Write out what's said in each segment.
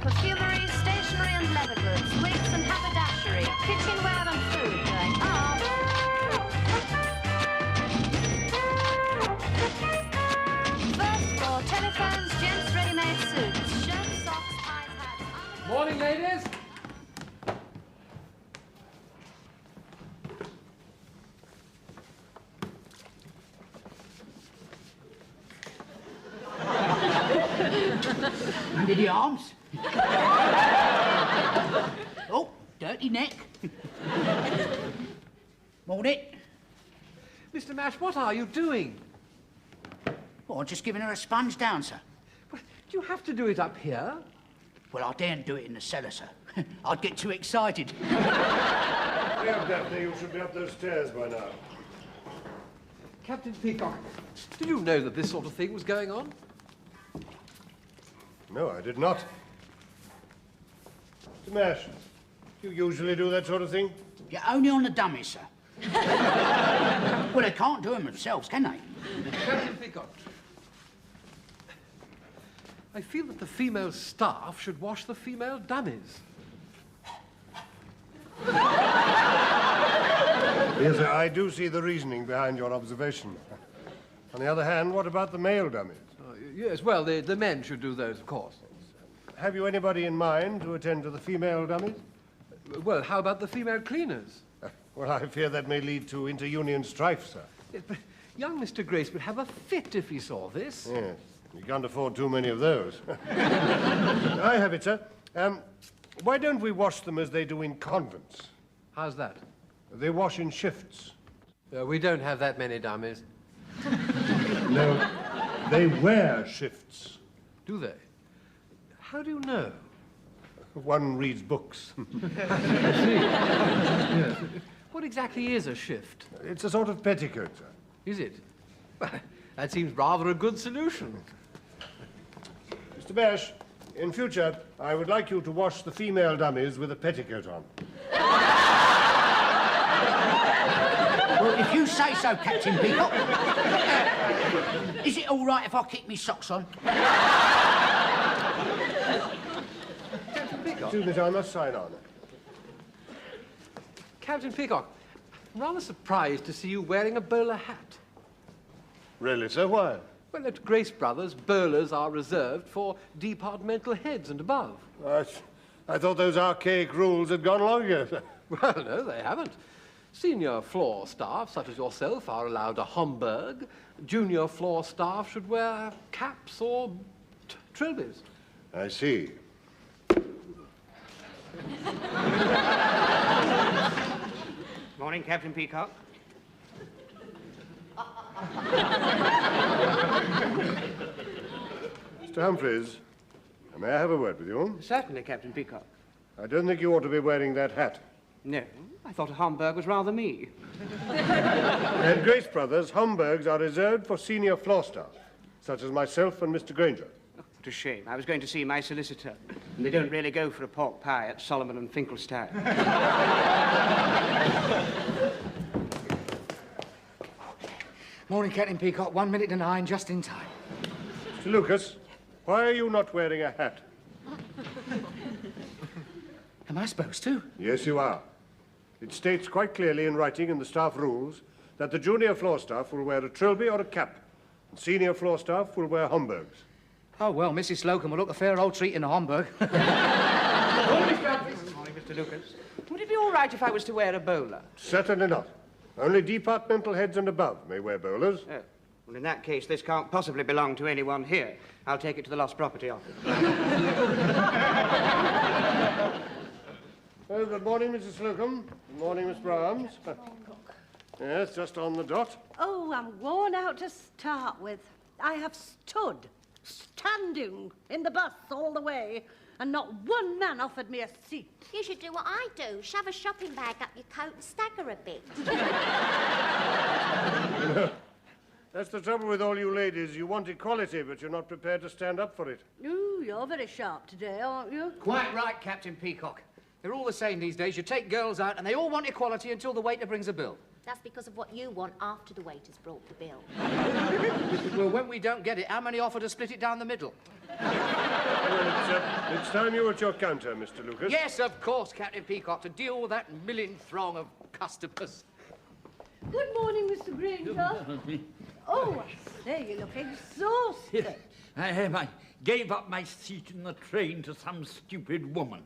perfumery, stationery and leather goods, wigs and haberdashery, kitchenware and food going up. First floor, telephones, gents' ready-made suits, shirts, socks, ties, hats... Morning, ladies. Under the arms. Oh, dirty neck. Morning. Mr. Mash, what are you doing? Oh, I'm just giving her a sponge down, sir. Well, do you have to do it up here? Well, I daren't do it in the cellar, sir. I'd get too excited. Yeah, Daphne, you should be up those stairs by now. Captain Peacock, did you know that this sort of thing was going on? No, I did not. Mr. Mash, do you usually do that sort of thing? Yeah, only on the dummies, sir. Well, they can't do them themselves, can they? Captain Peacock, I feel that the female staff should wash the female dummies. Yes, sir, I do see the reasoning behind your observation. On the other hand, what about the male dummies? Yes, well, the men should do those, of course. Have you anybody in mind to attend to the female dummies? Well, how about the female cleaners? Well, I fear that may lead to inter-union strife, sir. Yes, but young Mr. Grace would have a fit if he saw this. Yes, you can't afford too many of those. I have it, sir. Why don't we wash them as they do in convents? How's that? They wash in shifts. We don't have that many dummies. No, they wear shifts. Do they? How do you know? One reads books. Yes. What exactly is a shift? It's a sort of petticoat, sir. Is it? Well, that seems rather a good solution. Mr. Bash, in future, I would like you to wash the female dummies with a petticoat on. Well, if you say so, Captain Peacock. Is it all right if I keep me socks on? Captain Peacock? Excuse me, sir, I must sign on. Captain Peacock, I'm rather surprised to see you wearing a bowler hat. Really, sir? Why? Well, at Grace Brothers, bowlers are reserved for departmental heads and above. I thought those archaic rules had gone long ago, sir. Well, no, they haven't. Senior floor staff, such as yourself, are allowed a Homburg. Junior floor staff should wear caps or trilbies. I see. Morning, Captain Peacock. Mr. Humphreys, may I have a word with you? Certainly, Captain Peacock. I don't think you ought to be wearing that hat. No, I thought a Homburg was rather me. At Grace Brothers, Homburgs are reserved for senior floor staff, such as myself and Mr. Granger. Oh, what a shame. I was going to see my solicitor, and they don't really go for a pork pie at Solomon and Finkelstein. Morning, Captain Peacock. 1 minute to 9, just in time. Mr. Lucas, why are you not wearing a hat? Am I supposed to? Yes, you are. It states quite clearly in writing in the staff rules that the junior floor staff will wear a trilby or a cap, and senior floor staff will wear Homburgs. Oh, well, Mrs. Slocum will look a fair old treat in a Homburg. Morning, Mr. Lucas. Would it be all right if I was to wear a bowler? Certainly not. Only departmental heads and above may wear bowlers. Oh. Well, in that case, this can't possibly belong to anyone here. I'll take it to the Lost Property Office. Oh, good morning, Mrs. Slocum. Good morning, Miss Brahms. Yes, just on the dot. Oh, I'm worn out to start with. I have stood, standing in the bus all the way, and not one man offered me a seat. You should do what I do. Shove a shopping bag up your coat and stagger a bit. That's the trouble with all you ladies. You want equality, but you're not prepared to stand up for it. Ooh, you're very sharp today, aren't you? Quite right, Captain Peacock. They're all the same these days. You take girls out and they all want equality until the waiter brings a bill. That's because of what you want after the waiter's brought the bill. Well, when we don't get it, how many offer to split it down the middle? Well, it's time you were at your counter, Mr. Lucas. Yes, of course, Captain Peacock, to deal with that milling throng of customers. Good morning, Mr. Granger. Oh, I say, you're looking exhausted. I gave up my seat in the train to some stupid woman.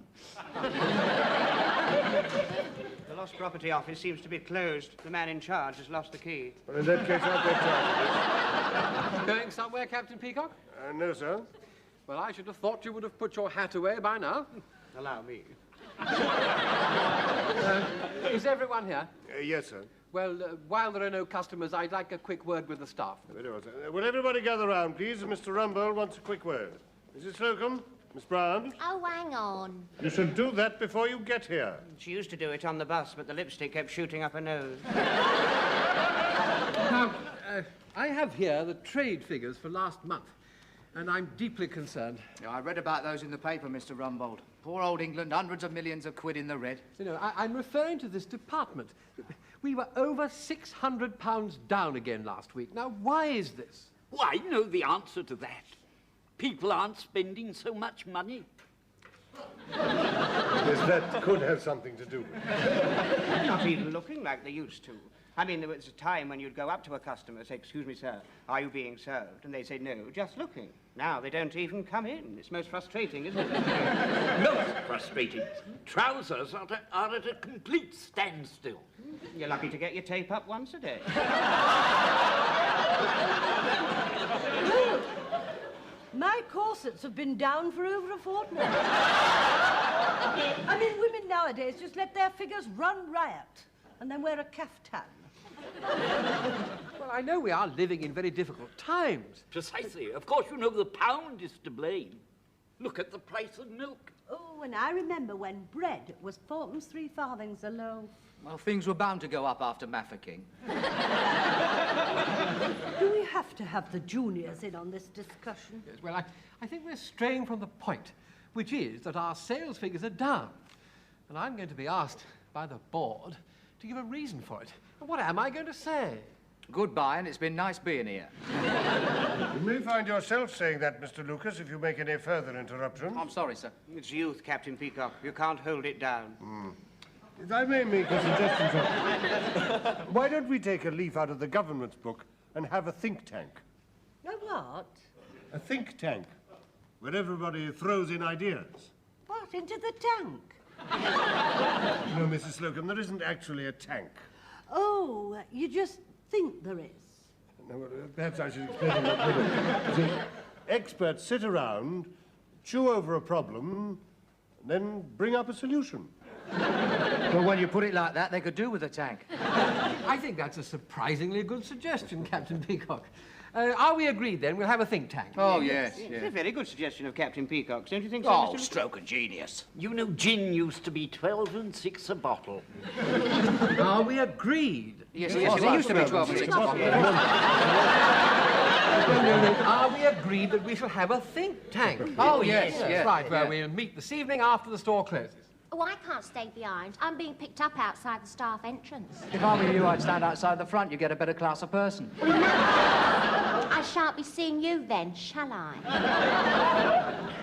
The lost property office seems to be closed. The man in charge has lost the key. Well, in that case, I'll get charge of Going somewhere, Captain Peacock? it. No, sir. Well, I should have thought you would have put your hat away by now. Allow me. Is everyone here? Yes, sir. Well, while there are no customers, I'd like a quick word with the staff. Very well, sir. Will everybody gather round, please? Mr. Rumbold wants a quick word. Mrs. Slocum, Miss Brown. Oh, hang on. You should do that before you get here. She used to do it on the bus, but the lipstick kept shooting up her nose. Now, I have here the trade figures for last month, and I'm deeply concerned. Yeah, I read about those in the paper, Mr. Rumbold. Poor old England, hundreds of millions of quid in the red. You know, I'm referring to this department. We were over £600 down again last week. Now, why is this? Well, I know the answer to that. People aren't spending so much money. Yes, that could have something to do with it. Not even looking like they used to. I mean, there was a time when you'd go up to a customer and say, "Excuse me, sir, are you being served?" And they'd say, "No, just looking." Now they don't even come in. It's most frustrating, isn't it? Most frustrating. Trousers are at a complete standstill. You're lucky to get your tape up once a day. My corsets have been down for over a fortnight. I mean, women nowadays just let their figures run riot and then wear a caftan. Well, I know we are living in very difficult times. Precisely. Of course, you know the pound is to blame. Look at the price of milk. Oh, and I remember when bread was 4 and 3 farthings a loaf. Well, things were bound to go up after Mafeking. Do we have to have the juniors in on this discussion? Yes, well, I think we're straying from the point, which is that our sales figures are down. And I'm going to be asked by the board to give a reason for it. What am I going to say? Goodbye, and it's been nice being here. You may find yourself saying that, Mr. Lucas, if you make any further interruptions. I'm sorry, sir. It's youth, Captain Peacock. You can't hold it down. If I may make a suggestion, sir. Why don't we take a leaf out of the government's book and have a think tank? A what? A think tank, where everybody throws in ideas. What, into the tank? No, Mrs. Slocum, there isn't actually a tank. Oh, you just think there is. No, well, perhaps I should explain that further. See, experts sit around, chew over a problem, and then bring up a solution. Well, when you put it like that, they could do with a tank. I think that's a surprisingly good suggestion, Captain Peacock. Are we agreed, then? We'll have a think tank. Oh, yes, It's a very good suggestion of Captain Peacock's, don't you think so, Oh, Mr. stroke of genius. You know, gin used to be 12 and 6 a bottle. Are we agreed? Yes, yes, it used to be 12 and 6. No. Are we agreed that we shall have a think tank? Oh, yes, yes. Right, well, Yeah. we'll meet this evening after the store closes. Oh, I can't stay behind. I'm being picked up outside the staff entrance. If I were you, I'd stand outside the front. You get a better class of person. I shan't be seeing you then, shall I?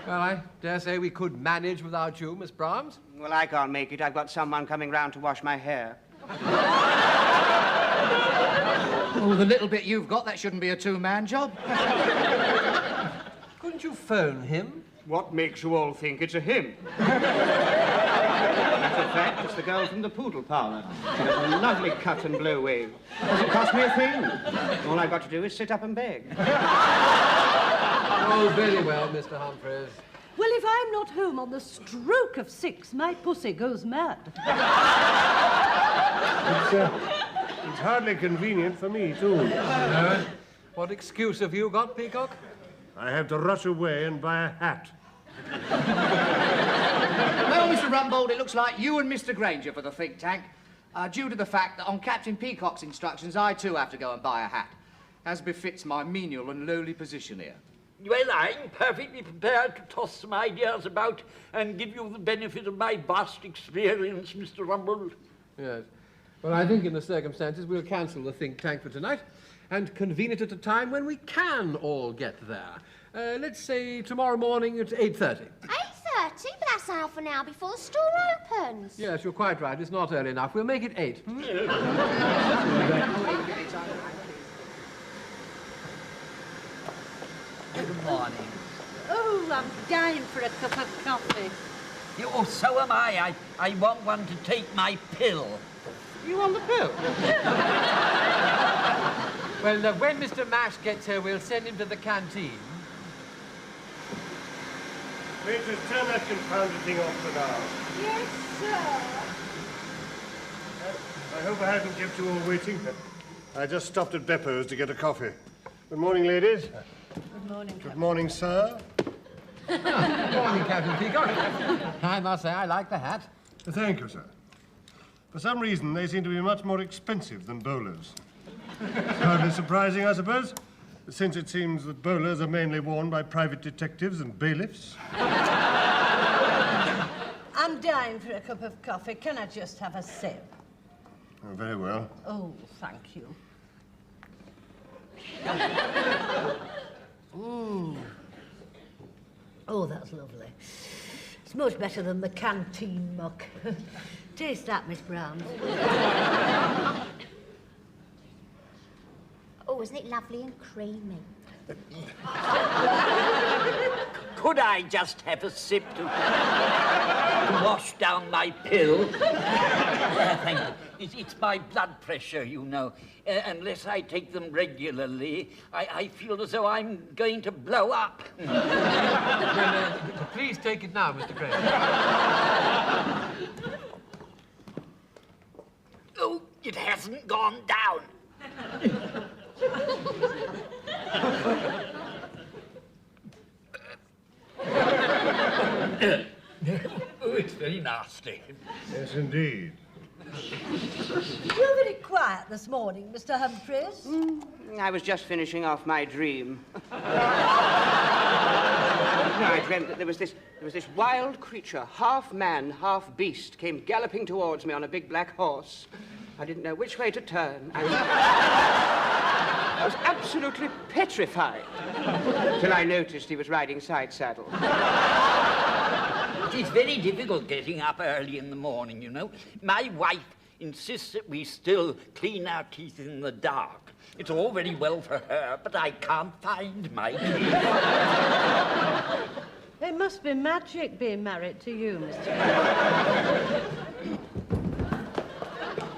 Well, I dare say we could manage without you, Miss Brahms. Well, I can't make it. I've got someone coming round to wash my hair. Oh, the little bit you've got, that shouldn't be a two-man job. Couldn't you phone him? What makes you all think it's a him? Matter of fact, it's the girl from the poodle parlour. She has a lovely cut and blow wave. Doesn't cost me a thing. All I've got to do is sit up and beg. Oh, very well, Mr. Humphreys. Well, if I'm not home on the stroke of 6, my pussy goes mad. It's hardly convenient for me, too. No? What excuse have you got, Peacock? I have to rush away and buy a hat. Well, Mr. Rumbold, it looks like you and Mr. Granger for the think tank, due to the fact that on Captain Peacock's instructions, I too have to go and buy a hat, as befits my menial and lowly position here. Well, I'm perfectly prepared to toss some ideas about and give you the benefit of my vast experience, Mr. Rumbold. Yes. Well, I think in the circumstances we'll cancel the think tank for tonight and convene it at a time when we can all get there. Let's say tomorrow morning at 8:30. 8:30? But that's half an hour before the store opens. Yes, you're quite right. It's not early enough. We'll make it 8. Good morning. Oh, I'm dying for a cup of coffee. Oh, so am I. I want one to take my pill. You on the pill? Well, when Mr. Mash gets here, we'll send him to the canteen. Waiters, turn that confounded thing off for now. Yes, sir. I hope I haven't kept you all waiting. I just stopped at Beppo's to get a coffee. Good morning, ladies. Good morning, Good morning, sir. Good morning, Captain Peacock. I must say, I like the hat. Thank you, sir. For some reason, they seem to be much more expensive than bowlers. Hardly surprising, I suppose, since it seems that bowlers are mainly worn by private detectives and bailiffs. I'm dying for a cup of coffee. Can I just have a sip? Oh, very well. Oh, thank you. Oh, that's lovely. It's much better than the canteen muck. Taste that, Miss Brown. Oh, isn't it lovely and creamy? Could I just have a sip to wash down my pill? Thank you. It's my blood pressure, you know. Unless I take them regularly, I feel as though I'm going to blow up. Well, please take it now, Mr. Gray. Oh, it hasn't gone down. Oh, it's very nasty. Yes, indeed. You're very quiet this morning, Mr. Humphreys. I was just finishing off my dream. No, I dreamt that there was this wild creature, half man, half beast, came galloping towards me on a big black horse. I didn't know which way to turn. I was absolutely petrified till I noticed he was riding side saddle. It's very difficult getting up early in the morning, you know. My wife insists that we still clean our teeth in the dark. It's all very well for her, but I can't find my teeth. It must be magic being married to you, Mr.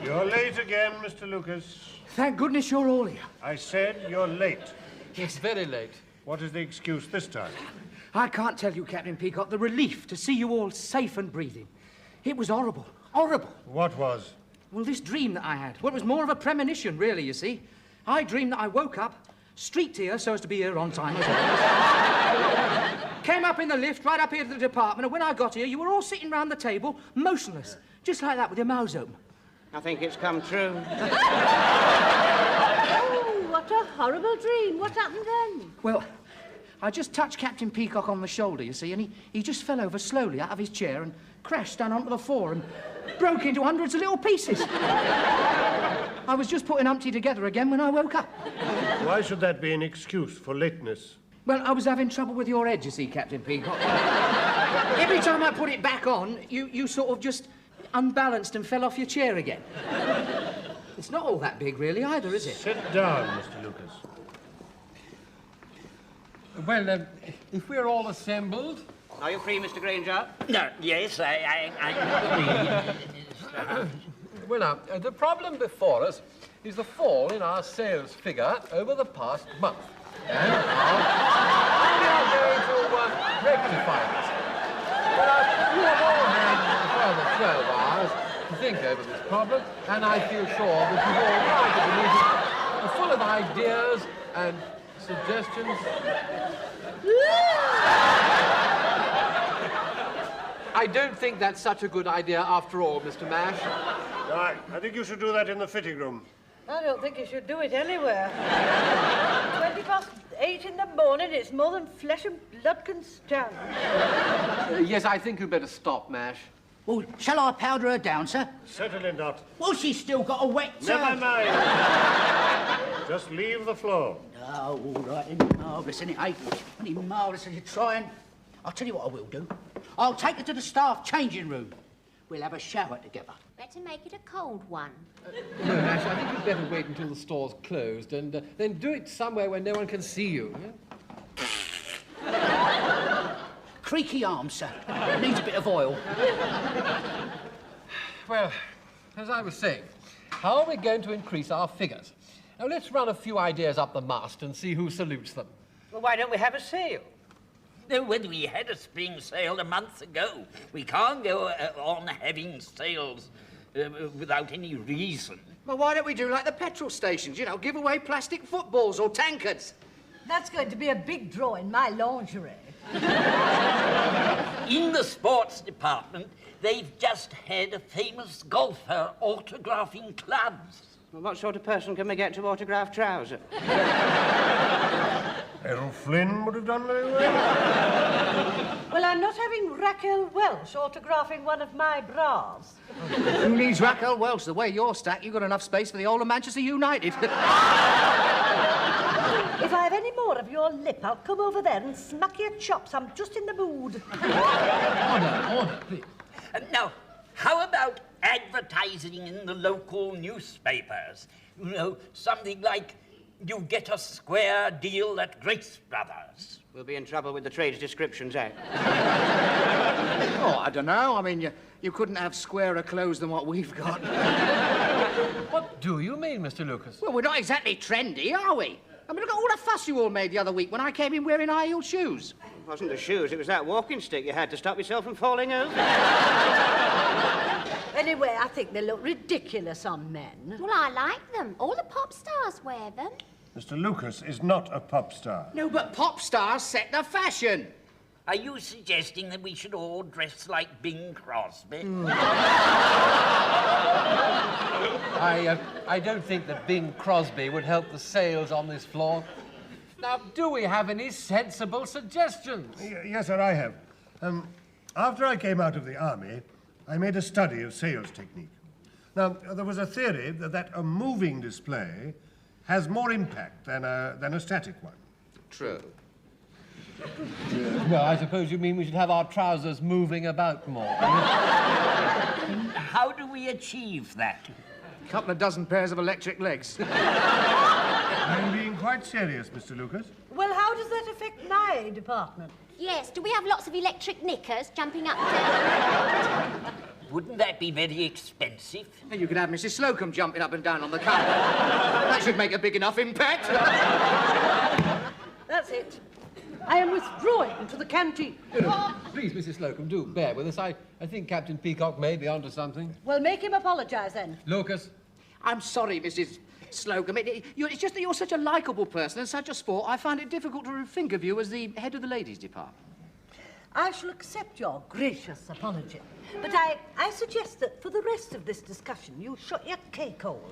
You're late again, Mr. Lucas. Thank goodness you're all here. I said you're late. It's very late. What is the excuse this time? I can't tell you, Captain Peacock, the relief to see you all safe and breathing. It was horrible. Horrible. What was? Well, this dream that I had. Well, it was more of a premonition, really, you see. I dreamed that I woke up, streaked here so as to be here on time. Came up in the lift, right up here to the department, and when I got here, you were all sitting round the table, motionless, just like that, with your mouths open. I think it's come true. Oh, what a horrible dream. What happened then? Well, I just touched Captain Peacock on the shoulder, you see, and he just fell over slowly out of his chair and crashed down onto the floor and broke into hundreds of little pieces. I was just putting Humpty together again when I woke up. Why should that be an excuse for lateness? Well, I was having trouble with your head, you see, Captain Peacock. Every time I put it back on, you sort of just unbalanced and fell off your chair again. It's not all that big, really, either, is it? Sit down, Mr. Lucas. Well, if we're all assembled... Are you free, Mr. Granger? No, yes, I'm Well, now, the problem before us is the fall in our sales figure over the past month. And we are going to rectify this. Well, you have all had further 12 hours to think over this problem, and I feel sure that you've all arrived at the meeting full of ideas and suggestions. I don't think that's such a good idea after all, Mr. Mash. Right, I think you should do that in the fitting room. I don't think you should do it anywhere. 8:20 in the morning, it's more than flesh and blood can stand. Yes, I think you'd better stop, Mash. Well, shall I powder her down, sir? Certainly not. Well, she's still got a wet... Never mind. Just leave the floor. Oh, all right, then. Marvellous, isn't it, eh? Only marvellous as you try and... I'll tell you what I will do. I'll take her to the staff changing room. We'll have a shower together. Better make it a cold one. No, actually, I think you'd better wait until the store's closed and then do it somewhere where no one can see you. Yeah? Creaky arm, sir. Needs a bit of oil. Well, as I was saying, how are we going to increase our figures? Now, let's run a few ideas up the mast and see who salutes them. Well, why don't we have a sale? No, when we had a spring sale a month ago, we can't go on having sales without any reason. Well, why don't we do like the petrol stations? You know, give away plastic footballs or tankards. That's going to be a big draw in my lingerie. In the sports department, they've just had a famous golfer autographing clubs. Well, what sort of person can we get to autograph trousers? Errol Flynn would have done very well. Well, I'm not having Raquel Welch autographing one of my bras. Who needs Raquel Welch? The way you're stacked, you've got enough space for the whole of Manchester United. If I have any more of your lip, I'll come over there and smack your chops. I'm just in the mood. Order, please. Now, how about advertising in the local newspapers? You know, something like, you get a square deal at Grace Brothers. We'll be in trouble with the Trades Descriptions Act. Oh, I don't know. I mean, you couldn't have squarer clothes than what we've got. What do you mean, Mr. Lucas? Well, we're not exactly trendy, are we? I mean, look at all the fuss you all made the other week when I came in wearing high-heeled shoes. It wasn't the shoes, it was that walking stick you had to stop yourself from falling over. Anyway, I think they look ridiculous on men. Well, I like them. All the pop stars wear them. Mr. Lucas is not a pop star. No, but pop stars set the fashion. Are you suggesting that we should all dress like Bing Crosby? I don't think that Bing Crosby would help the sales on this floor. Now, do we have any sensible suggestions? Yes, sir, I have. After I came out of the army, I made a study of sales technique. Now, there was a theory that a moving display has more impact than a static one. True. Well, I suppose you mean we should have our trousers moving about more. How do we achieve that? A couple of dozen pairs of electric legs. I'm being quite serious, Mr. Lucas. Well, how does that affect my department? Yes, do we have lots of electric knickers jumping up and down? Wouldn't that be very expensive? And you could have Mrs. Slocum jumping up and down on the counter. That should make a big enough impact. That's it. I am withdrawing to the canteen. Please, Mrs. Slocum, do bear with us. I think Captain Peacock may be onto something. Well, make him apologise then. Lucas? I'm sorry, Mrs. Slocum. It's just that you're such a likeable person and such a sport, I find it difficult to think of you as the head of the ladies' department. I shall accept your gracious apology. But I suggest that for the rest of this discussion, you shut your cake hole.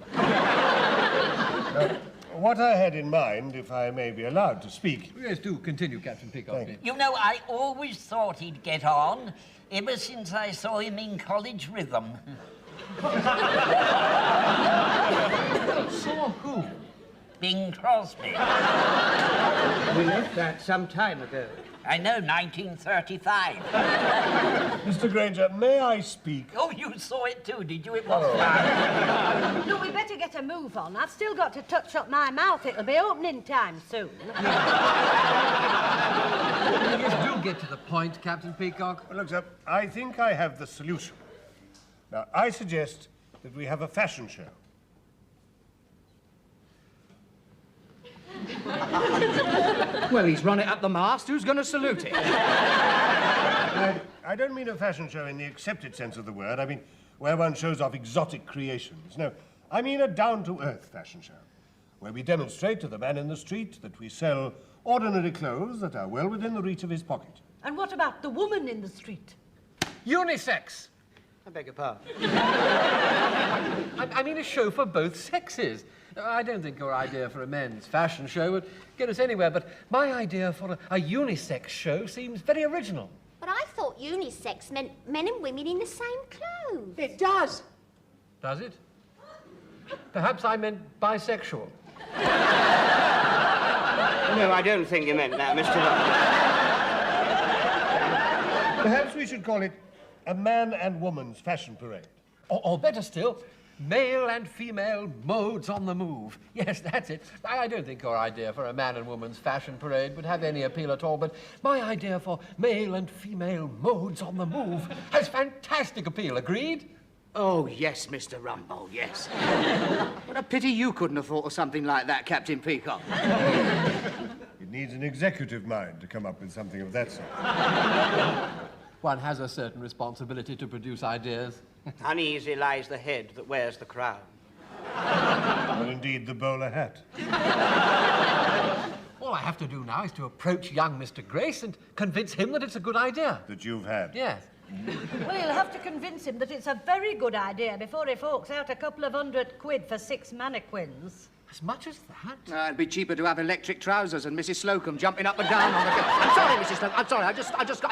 What I had in mind, if I may be allowed to speak... Yes, do continue, Captain Peacock. You know, I always thought he'd get on, ever since I saw him in College Rhythm. Saw who? Bing Crosby. We left that some time ago. I know, 1935. Mr. Granger, may I speak? Oh, you saw it too, did you? It was fun. No, we better get a move on. I've still got to touch up my mouth. It'll be opening time soon. Yes, do get to the point, Captain Peacock. Well, look, sir, I think I have the solution. Now, I suggest that we have a fashion show. Well, he's run it up the mast. Who's going to salute it? I don't mean a fashion show in the accepted sense of the word. I mean where one shows off exotic creations. No, I mean a down-to-earth fashion show, where we demonstrate to the man in the street that we sell ordinary clothes that are well within the reach of his pocket. And what about the woman in the street? Unisex. I beg your pardon. I mean a show for both sexes. I don't think your idea for a men's fashion show would get us anywhere, but my idea for a unisex show seems very original. But I thought unisex meant men and women in the same clothes. It does. Does it? Perhaps I meant bisexual. No, I don't think you meant that, Mr. Rumbold. Perhaps we should call it a man and woman's fashion parade. Or better still, male and female modes on the move. Yes, that's it. I don't think your idea for a man and woman's fashion parade would have any appeal at all, but my idea for male and female modes on the move has fantastic appeal. Agreed? Oh, yes, Mr. Rumbold, yes. What a pity you couldn't have thought of something like that, Captain Peacock. It needs an executive mind to come up with something of that sort. One has a certain responsibility to produce ideas. Uneasy lies the head that wears the crown. Or indeed the bowler hat. All I have to do now is to approach young Mr. Grace and convince him that it's a good idea. That you've had. Yes. Well, you'll have to convince him that it's a very good idea before he forks out a couple of £100 for 6 mannequins. As much as that? It'd be cheaper to have electric trousers and Mrs. Slocum jumping up and down on the... I'm sorry, Mrs. Slocum. I'm sorry. I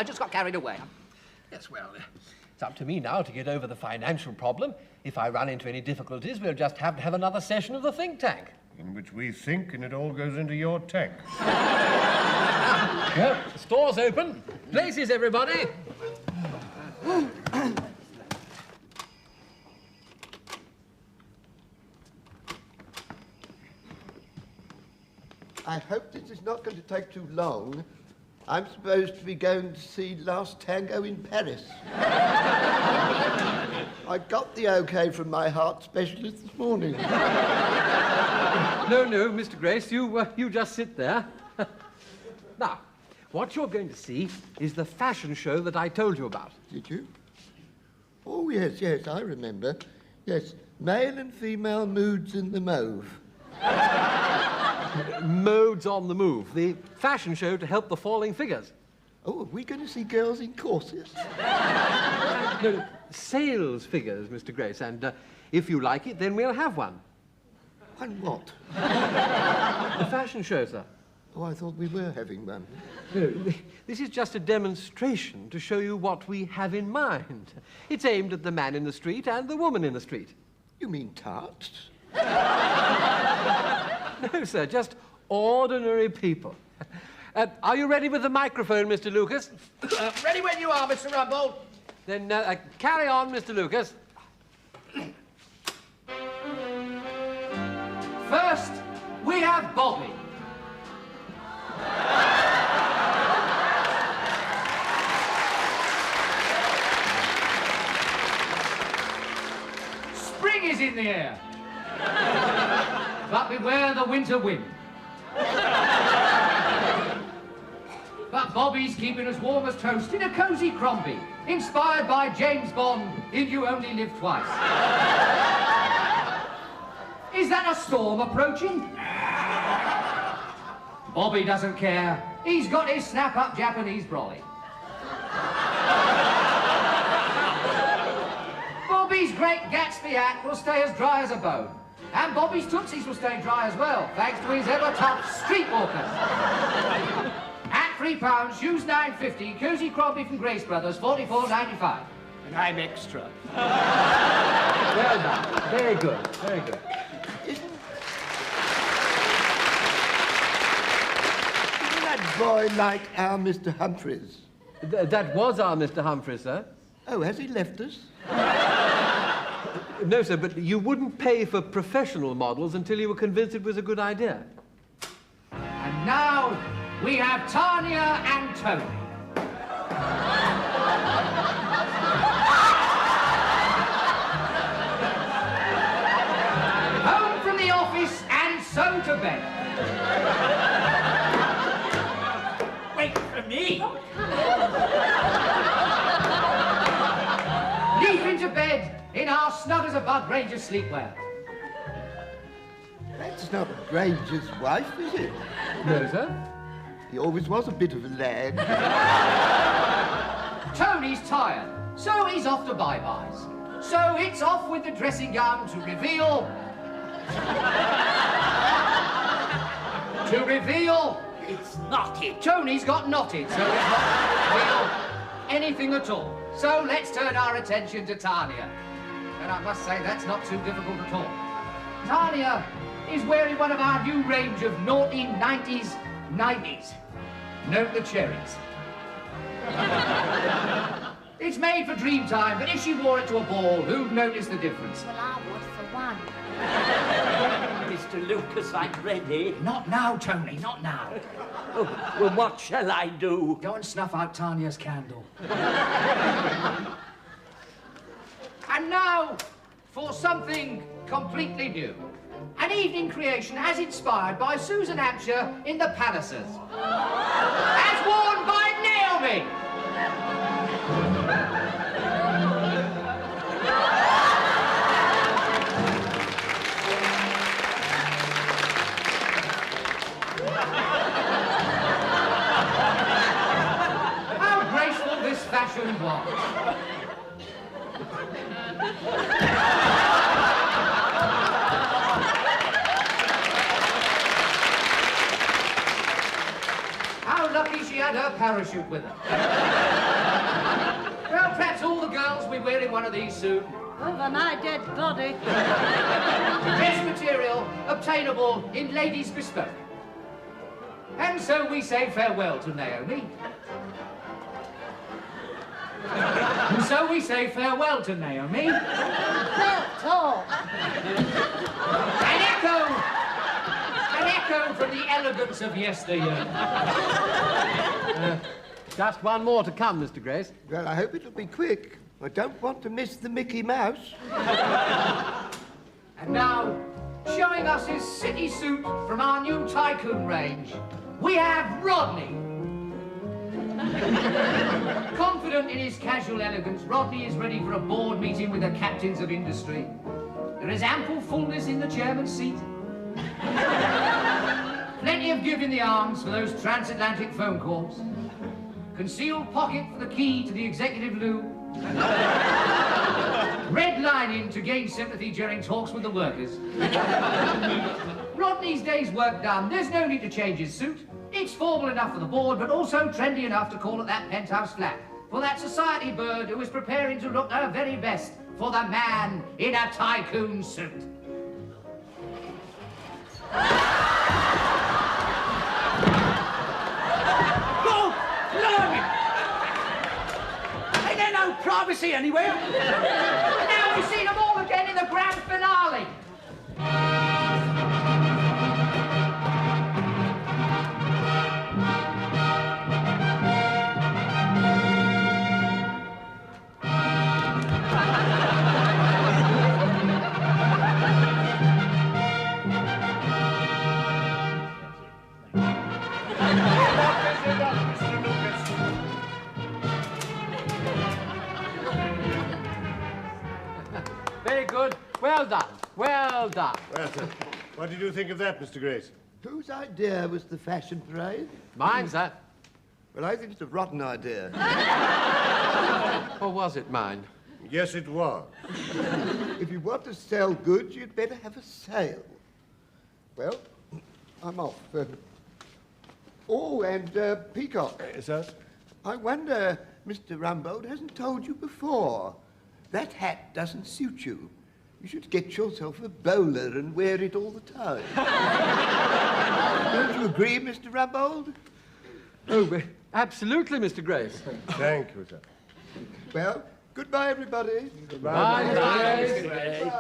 just got carried away. Yes, well, it's up to me now to get over the financial problem. If I run into any difficulties, we'll just have to have another session of the think tank. In which we think and it all goes into your tank. Well, the store's open. Places, everybody. I hope this is not going to take too long. I'm supposed to be going to see Last Tango in Paris. I got the OK from my heart specialist this morning. No, Mr. Grace, you just sit there. Now, what you're going to see is the fashion show that I told you about. Did you? Oh, yes, I remember. Yes, male and female moods in the mauve. Modes on the move, the fashion show to help the falling figures. Oh, are we going to see girls in corsets? No, sales figures, Mr. Grace, and if you like it, then we'll have one. One what? The fashion show, sir. Oh, I thought we were having one. No, this is just a demonstration to show you what we have in mind. It's aimed at the man in the street and the woman in the street. You mean tarts? No, sir, just ordinary people. Are you ready with the microphone, Mr. Lucas? Ready when you are, Mr. Rumbold. Then carry on, Mr. Lucas. First, we have Bobby. Spring is in the air. But beware the winter wind. But Bobby's keeping us warm as toast in a cosy Crombie, inspired by James Bond in You Only Live Twice. Is that a storm approaching? Bobby doesn't care. He's got his snap-up Japanese brolly. Bobby's Great Gatsby hat will stay as dry as a bone. And Bobby's Tootsies will stay dry as well, thanks to his ever-tough streetwalkers. At £3, shoes £9.50, cosy Crombie from Grace Brothers, £44.95. And I'm extra. Well done. Very good, very good. Isn't that boy like our Mr. Humphreys? That was our Mr. Humphreys, sir. Oh, has he left us? No, sir, but you wouldn't pay for professional models until you were convinced it was a good idea. And now, we have Tanya and Tony. Home from the office and so to bed. Wait for me. Leap into bed in our snug as a bug Ranger's sleepwear. That's not Granger's wife, is it? No, sir. He always was a bit of a lad. Tony's tired, so he's off to bye-byes. So it's off with the dressing gown to reveal... It's not it. Tony's got knotted, so it's not reveal anything at all. So let's turn our attention to Tanya. And I must say, that's not too difficult at all. Tanya is wearing one of our new range of naughty 90s 90s. Note the cherries. It's made for dream time, but if she wore it to a ball, who'd notice the difference? Well, I would for one. Mr. Lucas, I'm ready. Not now, Tony, not now. Oh, well, what shall I do? Go and snuff out Tanya's candle. And now, for something completely new. An evening creation as inspired by Susan Hampshire in the Pounces. As worn by Naomi. How graceful this fashion was. How lucky she had her parachute with her. Well, perhaps all the girls will be wearing one of these soon. Over my dead body. Dress material obtainable in Ladies Bespoke. And so we say farewell to Naomi. And so we say farewell to Naomi. Talk. An echo from the elegance of yesteryear. Just one more to come, Mr. Grace. Well, I hope it'll be quick. I don't want to miss the Mickey Mouse. And now, showing us his city suit from our new Tycoon range, we have Rodney. Confident in his casual elegance, Rodney is ready for a board meeting with the captains of industry. There is ample fullness in the chairman's seat. Plenty of give in the arms for those transatlantic phone calls. Concealed pocket for the key to the executive loo. Red lining to gain sympathy during talks with the workers. Rodney's day's work done. There's no need to change his suit. It's formal enough for the board, but also trendy enough to call it that penthouse flat. For that society bird who is preparing to look her very best for the man in a Tycoon suit. Oh, blimey! Ain't there no privacy anywhere? And now we see them all again in the grand finale. Very good. Well done. Well done. Well, sir, what did you think of that, Mr. Grace? Whose idea was the fashion parade? Mine, sir. Well, I think it's a rotten idea. Or was it mine? Yes, it was. If you want to sell goods, you'd better have a sale. Well, I'm off. Oh, and Peacock. Sir? I wonder Mr. Rumbold hasn't told you before. That hat doesn't suit you. You should get yourself a bowler and wear it all the time. Don't you agree, Mr. Rumbold? Oh, absolutely, Mr. Grace. Thank you, sir. Well, goodbye, everybody. Goodbye, Mr. Grace.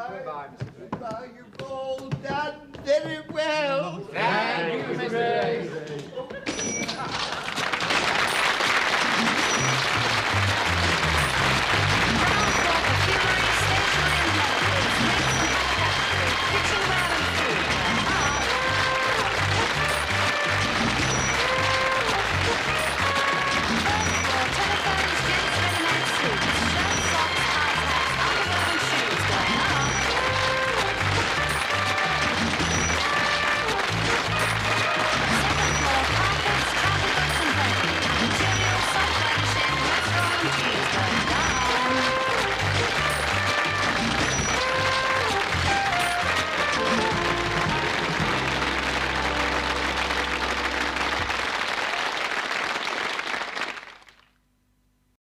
Goodbye. You've all done very well. Thank you, Mr. Grace.